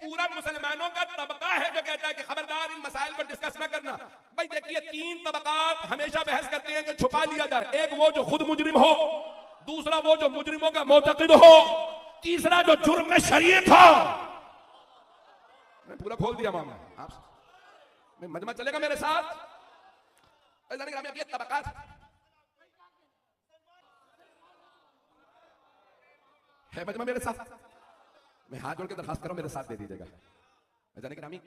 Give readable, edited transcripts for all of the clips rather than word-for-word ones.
पूरा मुसलमानों का तबका है जो कहता है कि खबरदार इन मसाइल पर डिस्कस न करना। भाई देखिए, 3 तबकात हमेशा बहस करते हैं कि छुपा लिया जाए। एक वो जो खुद मुजरिम हो, दूसरा वो जो मुजरिमों का मोतकिद हो, तीसरा जो जुर्म में शरीक हो। मैं पूरा खोल दिया मामला, आप मजमा चलेगा मेरे साथ। ये तबकात है, मजमा मेरे साथ। मैं हाथ जोड़ के दरखास्त कर रहा हूं, मेरे साथ दे दीजिएगा। जाने ग्रामी,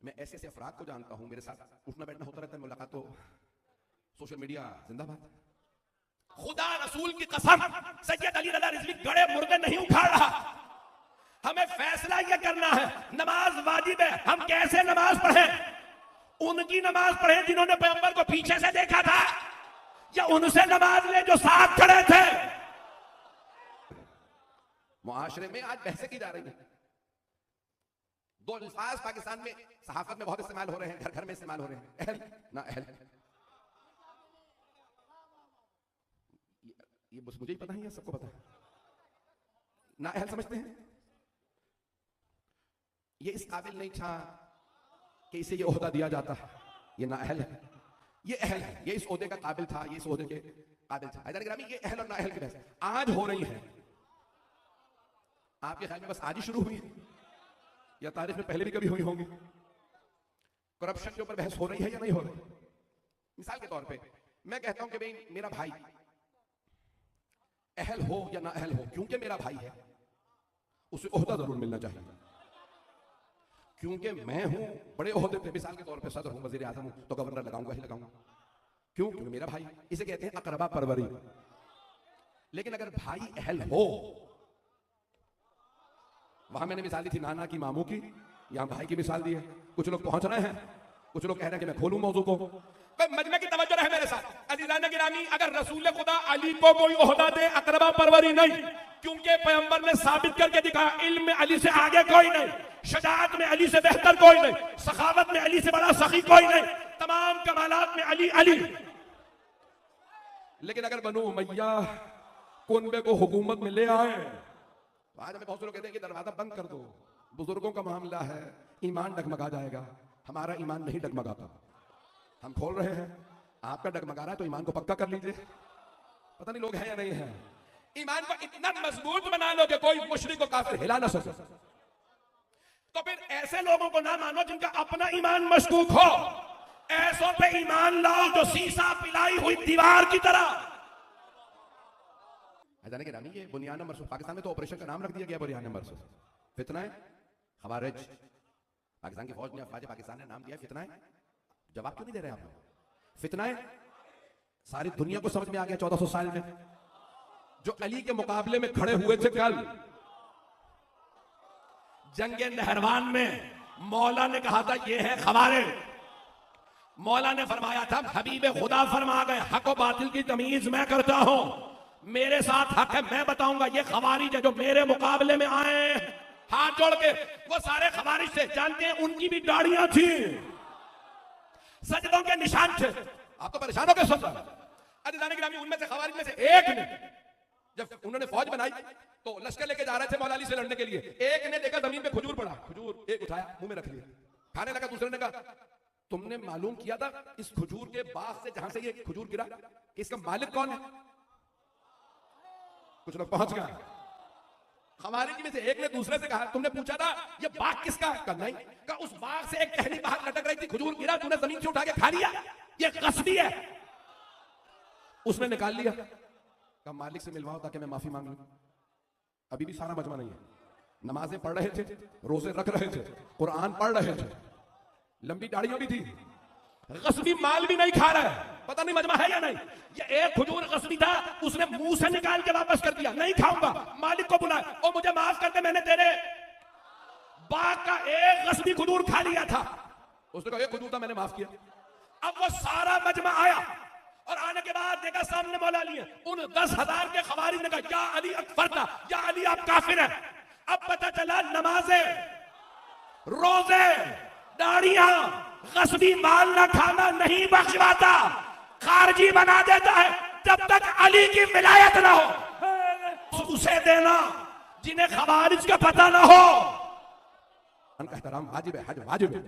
मैं ऐसे ऐसे अफराद को जानता हूं, मेरे साथ उठना बैठना होता रहता है, मुलाकात तो सोशल मीडिया जिंदाबाद। खुदा रसूल की कसम, सैयद अली रज़ा रिज़वी गड़े मुर्दे नहीं उखाड़ रहा। हमें फैसला यह करना है, नमाज वाजिब है, हम कैसे नमाज पढ़ें? उनकी नमाज पढ़ें जिन्होंने पैगंबर को पीछे से देखा था, या उनसे नमाज ले जो साथ खड़े थे? मुआशरे में आज बहसें की जा रही हैं। 2 अल्फाज पाकिस्तान में सहाफत में बहुत इस्तेमाल हो रहे हैं, घर घर में इस्तेमाल हो रहे हैं, अहल ना अहल। ये बस मुझे ही पता नहीं है, सबको पता है। ना अहल समझते हैं। ये इस काबिल नहीं था कि इसे ये ओहदा दिया जाता, ये ना अहल है। ये अहल है, ये इस ओहदे का काबिल था, ये इस ओहदे के काबिल था। ये अहल और ना अहल की बहस आज हो रही है। आपके ख्याल में बस आज ही शुरू हुई है या तारीख में पहले भी कभी हुई होंगी? करप्शन के ऊपर बहस हो रही है या नहीं हो रही? मिसाल के तौर पे मैं कहता हूं कि भाई मेरा भाई अहल हो या ना अहल हो, क्योंकि मेरा भाई है उसे ओहदा जरूर मिलना चाहिए। क्योंकि मैं हूं बड़े ओहदे पे, मिसाल के तौर पे सदर हूं, वजीर आजम हूं, तो गवर्नर लगाऊंगा ही लगाऊंगा। क्यों? क्योंकि मेरा भाई। इसे कहते हैं अकरबा परवरी। लेकिन अगर भाई अहल हो, वहां मैंने मिसाल दी थी नाना की, मामू की, यहां भाई की मिसाल दी है। कुछ लोग पहुंच रहे हैं, कुछ लोग कह रहे हैं कि मैं खोलूं मौजू को। मजमे की तवज्जो रहे मेरे साथ। अज़ीज़ान गिरामी, अगर रसूल खुदा अली को कोई ओहदा दे, अकरबा परवरी नहीं, क्योंकि पैगंबर ने साबित करके दिखाया इल्म में अली से आगे कोई नहीं, शजाअत में अली से बेहतर कोई नहीं, सखावत में अली से बड़ा सखी कोई नहीं, तमाम कमालात में अली अली। लेकिन अगर बनु उमैया कुनबे को हुकूमत में ले आए, आज हमें बहुत से लोग कहते हैं कि दरवाजा बंद कर दो, बुजुर्गों का मामला है, ईमान डगमगा जाएगा। हमारा ईमान नहीं डगमगाता, हम खोल रहे हैं। आपका डगमगा रहा है तो ईमान को पक्का कर लीजिए। पता नहीं लोग हैं या नहीं है। ईमान को इतना मजबूत बना लो कि कोई मुशरिक को काफिर हिला ना सके। तो फिर ऐसे लोगों को ना मानो जिनका अपना ईमान मशकूक हो। ऐसों पे ईमान लाओ जो सीसा पिलाई हुई दीवार की तरह। जाने के रानी, ये बुनियान नंबर पाकिस्तान में तो ऑपरेशन का नाम रख दिया गया बुनियान नंबर। फितना है खवारिज। पाकिस्तान की फौज ने, अफवाज पाकिस्तान ने नाम दिया फितना है। जवाब क्यों नहीं दे रहे आप? फितना है, सारी दुनिया को समझ में आ गया 1400 साल में। जो अली के मुकाबले में खड़े हुए थे कल जंगे नहरवान में, मौला ने कहा था ये है खवारिज। मौला ने फरमाया था हबीब खुदा फरमा गए हक और बातिल की तमीज मैं करता हूं, मेरे साथ हक है, मैं बताऊंगा ये खवारिज है जो मेरे मुकाबले में आए। हाथ जोड़ के वो सारे खवारिज थे, जानते हैं उनकी भी दाढ़ियां थी, सजदों के निशान थे। आपको परेशान हो गए सब। अरे जाने गिरामी, उनमें से खवारिज में से एक ने, जब उन्होंने फौज बनाई तो लश्कर लेके जा रहे थे मौला अली से लड़ने के लिए। एक ने देखा जमीन पे खजूर पड़ा, खजूर एक उठाया मुंह में रख लिया, खाने लगा। दूसरे ने कहा तुमने मालूम किया था इस खजूर के बाग से जहां से ये खजूर गिरा कि इसका मालिक कौन है? कुछ लोग पहुंच गए। खवारिज में से एक ने दूसरे से कहा तुमने पूछा था ये बाग किसका है? कहा नहीं। कहा उस बाग से एक टहनी बाहर लटक रही थी, खजूर गिरा, तूने जमीन से उठा के खा लिया, ये कसबी है। उसने निकाल लिया। कहा मालिक से मिलवाओ ताकि मैं माफी मांग लूं। अभी भी सारा मजमा नहीं है। नमाजें पढ़ रहे थे, रोजे रख रहे थे, कुरान पढ़ रहे थे, लंबी दाढ़ियां भी थी, गस्बी माल भी नहीं खा रहा है। पता नहीं मजमा है या नहीं। ये एक खजूर गस्बी था, उसने मुंह से निकाल के वापस कर दिया, नहीं खाऊंगा। मालिक को बुलाया, ओ मुझे माफ कर दे, मैंने तेरे बाग का एक गस्बी खजूर खा लिया था। उसने कहा एक खजूर था, मैंने माफ किया। अब वो सारा मजमा आया और आने के बाद देखा सामने मौला अली है। उन 10,000 के खवारिज ने कहा या अली अकबर था, या अली आप काफिर है। अब पता चला नमाजें, रोजे, दाढ़ियां, गस्बी माल ना खाना नहीं बख्शवाता, खारजी बना देता है। जब तक अली की विलायत ना हो उसे देना जिन्हें खवारिज का पता ना हो। का एहतराम वाजिब है, हज वाजिब है,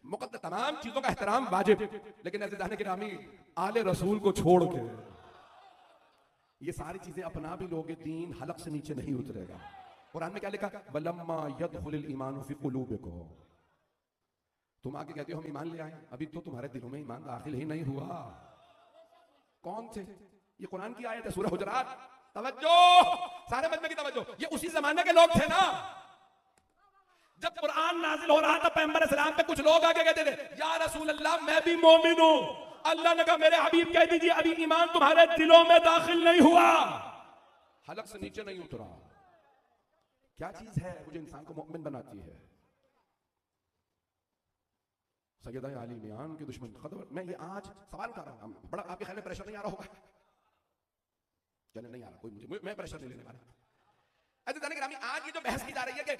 मुकद्दस तमाम चीजों का एहतराम वाजिब, लेकिन ऐसे जाने गिरामी आले रसूल को छोड़ के ये सारी चीजें अपना भी लोगे, दीन हलक से नीचे नहीं उतरेगा। कुरान में क्या लिखा? वलम्मा यदखुलुल ईमानु फी कुलूबिकुम। तुम आके कहते हो हम ईमान ले आए, अभी तो तुम्हारे दिलों में ईमान दाखिल ही नहीं हुआ। कौन थे? ये कुरान की आयत है, सूरह हुजरात। तवज्जो, सारे मजमे की तवज्जो। ये उसी जमाने के लोग थे ना, जब कुरान नाजिल हो रहा था, पैगंबर सलाम पे कुछ लोग आके कहते थे या रसूल अल्लाह मैं भी मोमिन हूं। अल्लाह ने कहा मेरे हबीब कह दीजिए अभी ईमान तुम्हारे दिलों में दाखिल नहीं हुआ, हलक से नीचे नहीं उतरा। क्या चीज है मुझे इंसान को मोमिन बनाती है? सैयदा आली मियान के दुश्मन खबर। मैं ये आज सवाल उठा रहा हूं, बड़ा आपके ख्याल में प्रेशर नहीं आ रहा होगा? चले नहीं आ रहा कोई, मुझे मैं प्रेशर नहीं लेने वाला। आज ये जो बहस की जा रही है कि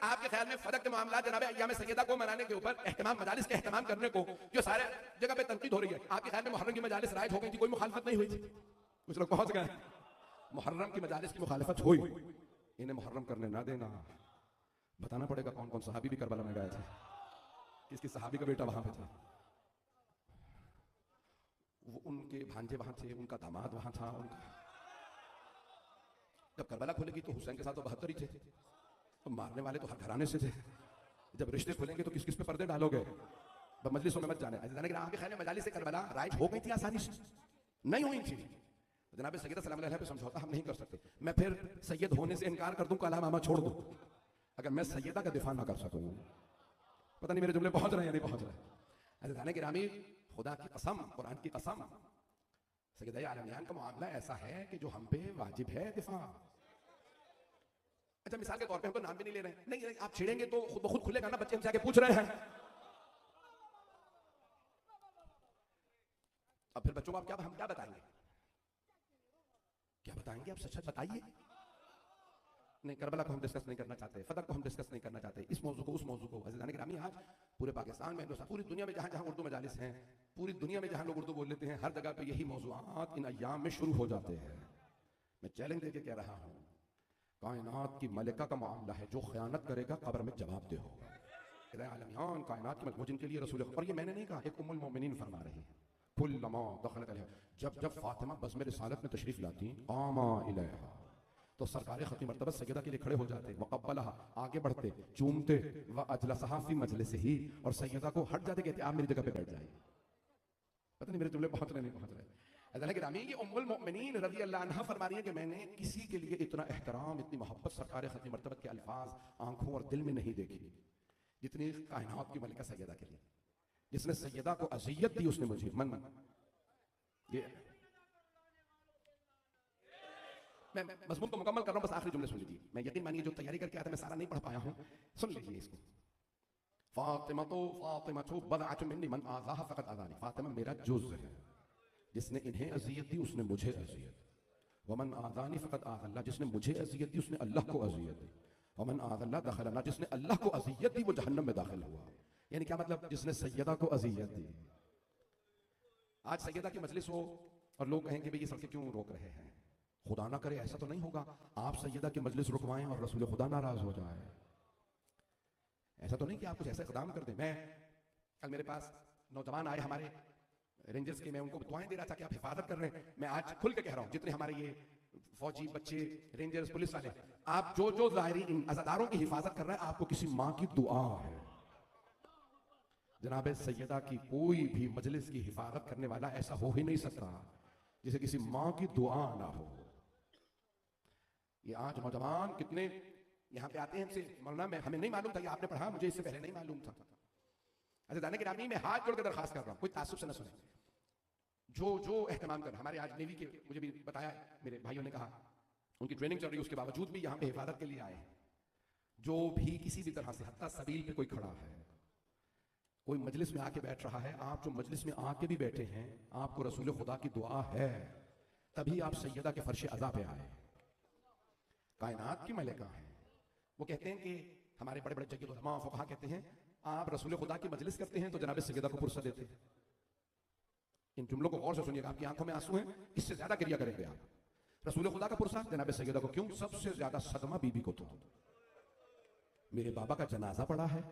आपके ख्याल में फदक के मामला जनाब अय्याम सैयदा को मनाने के ऊपर एहतमाम मजालिस के एहतमाम करने को जो सारे जगह पे तनकीद हो रही है, आपके ख्याल में मुहर्रम की मजालिस राइज हो गई थी, कोई मुखालफत नहीं हुई थी? कुछ लोग पहुंच गए मुहर्रम की मजालिस की मुखालफत हुई, इन्हें मुहर्रम करने ना देना। बताना पड़ेगा कौन कौन सहाबी भी करबला में गए थे, किसकी सहाबी का बेटा वहां पे था, वो उनके भांजे वहां थे, उनका दामाद वहां था। उनका जब करबला खुलेगी तो हुसैन के साथ तो 72 ही थे, तो मारने वाले तो हर घराने से थे। जब रिश्ते खुलेंगे तो किस किस पे पर्दे डालोगे? मजलिसों में मत जाने। आपके ख्याल में मजालिस से करबला राइज हो गई थी आसानी से? नहीं हुई थी। जनाब सैयदा सलाम अलैहा पे समझौता हम नहीं कर सकते। मैं फिर सैयद होने से इनकार कर दूं, कला मामा छोड़ दूं, अगर मैं सैयदा का दिफा ना कर सकूं। पता नहीं मेरे जुमले पहुंच रहे हैं या नहीं पहुंच रहे। जाने गिरामी, खुदा की कसम, कुरान की कसम, सैयदा आलमियान का मामला ऐसा है कि जो हम पे वाजिब है दिफा। अच्छा मिसाल के तौर पे हम तो नाम भी नहीं ले रहे हैं, नहीं आप छेड़ेंगे तो खुद ब खुद खुलेगा ना, बच्चे हमसे आके पूछ रहे हैं। अब फिर बच्चों को आप हम क्या बताएंगे? क्या बताएंगे? आप सच सच बताइए। नहीं, करबला को हम डिस्कस नहीं करना चाहते, फदक को हम डिस्कस नहीं करना चाहते, इस मौजू को उस मौजू को। अज़ीज़ान गिरामी, आज पूरे पाकिस्तान में, हिंदुस्तान, पूरी दुनिया में जहां जहां उर्दू मजालिस हैं, पूरी दुनिया में जहां लोग उर्दू बोल लेते हैं, हर जगह पे यही मौजूआत इन अय्याम में शुरू हो जाते हैं। मैं चैलेंज देके कह रहा हूं, कायनात की मलिका का मामला है, जो खयानत करेगा कब्र में जवाब दे होगा। आलमियान कायनात की जिनके लिए रसूल, और ये मैंने नहीं कहा, एक उम्मुल मोमिनीन फरमा रही है, कुल्लमा दखलत अलैहा, जब जब फातिमा बज़्म रिसालत में तशरीफ लाती, आमा इलैहा, तो सरकार खती मर्तबा सैयदा के लिए खड़े हो जाते, वक़ब्बलहा, आगे बढ़ते, चूमते, व अजलसहा फी मजलिसिही, और सैयदा को हट जाते, कहते आप मेरी जगह पे बैठ जाइए। पता नहीं मेरे जुमले पहुंच रहे नहीं पहुंच रहे। ये उम्मुल मोमिनीन रज़ी अल्लाह अन्हा फरमा रही है कि मैंने किसी के लिए इतना एहतराम, इतनी मोहब्बत सरकार खती मर्तबा के अल्फाज आंखों और दिल में नहीं देखी जितनी कायनात की मलिका सैयदा के लिए। जिसने सैयदा को अज़ियत दी उसने मुझे मन ये मैं मज़मून को मुकम्मल कर रहा हूं, बस आखिरी जुमले सुन लीजिए। मैं यकीन मानिए जो तैयारी करके आया था मैं सारा नहीं पढ़ पाया हूं, सुन लीजिए इसको। फातिमा तो बदअत मिन्नी मन आज़ाहा फ़क़त आज़ानी, फातिमा मेरा जुज़ है, जिसने इन्हें अज़ियत दी उसने मुझे अज़ियत दी। वमन आज़ानी फ़क़त आज़ल्लाह, जिसने मुझे अज़ियत दी उसने अल्लाह को अज़ियत दी। वमन आज़ल्लाह दख़लना, जिसने अल्लाह को अज़ियत दी वो जहन्नम में दाखिल हुआ। यानी क्या मतलब? जिसने सैयदा को अज़ियत दी। आज सैयदा की मजलिस हो और लोग कहें कि भाई ये सड़कें क्यों रोक रहे हैं? खुदा ना करे ऐसा तो नहीं होगा आप सैयदा की मजलिस रुकवाएं और रसूल खुदा नाराज हो जाए। ऐसा तो नहीं कि आप कुछ ऐसा इक़दाम कर दें। मैं कल मेरे पास नौजवान आए हमारे रेंजर्स के, मैं उनको दुआएं दे रहा था कि आप हिफाजत कर रहे हैं। मैं आज खुल के कह रहा हूं, जितने हमारे ये फौजी बच्चे, रेंजर्स, पुलिस वाले, आप जो जो ज़ाहिरीन अज़ादारों की हिफाजत कर रहे हैं, आपको किसी माँ की दुआ है। जनाब सैयदा की कोई भी मजलिस की हिफाजत करने वाला ऐसा हो ही नहीं सकता जिसे किसी माँ की दुआ ना हो। ये आज नौजवान कितने यहाँ पे आते हैं हमसे, मौलाना हमें नहीं मालूम था, ये आपने पढ़ा, मुझे इससे पहले नहीं मालूम था। अच्छा जाने के नामी में हाथ जोड़ के दरखास्त कर रहा हूँ, कोई तासुब से न सुने, जो जो एहतमाम कर। हमारे आज नेवी के, मुझे भी बताया मेरे भाइयों ने कहा, उनकी ट्रेनिंग चल रही है, उसके बावजूद भी यहाँ पे हिफाजत के लिए आए। जो भी किसी भी तरह से, हत्ता सबील पे कोई खड़ा है, कोई मजलिस में आके बैठ रहा है, आप जो मजलिस में आके भी बैठे हैं, आपको रसूल खुदा की दुआ है, तभी आप सैयदा के फर्श अज़ा पे आए। कायनात की मलिका है। वो कहते हैं कि हमारे बड़े बड़े जग्गे उलमा फुक़हा कहते हैं, आप रसूल खुदा की मजलिस करते हैं तो जनाब सैयदा को पुरसा देते हैं। इन जुमलों को गौर से सुनिएगा, आपकी आंखों में आंसू हैं, इससे ज्यादा गिरिया करेंगे आप। रसूल खुदा का पुरसा जनाब सैयदा को क्यों? सबसे ज्यादा सदमा बीबी को था। मेरे बाबा का जनाजा पड़ा है,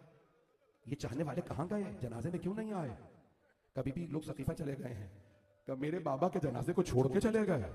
ये चाहने वाले कहां गए, जनाजे में क्यों नहीं आए? कभी भी लोग सकीफा चले गए हैं, कब मेरे बाबा के जनाजे को छोड़ के चले गए?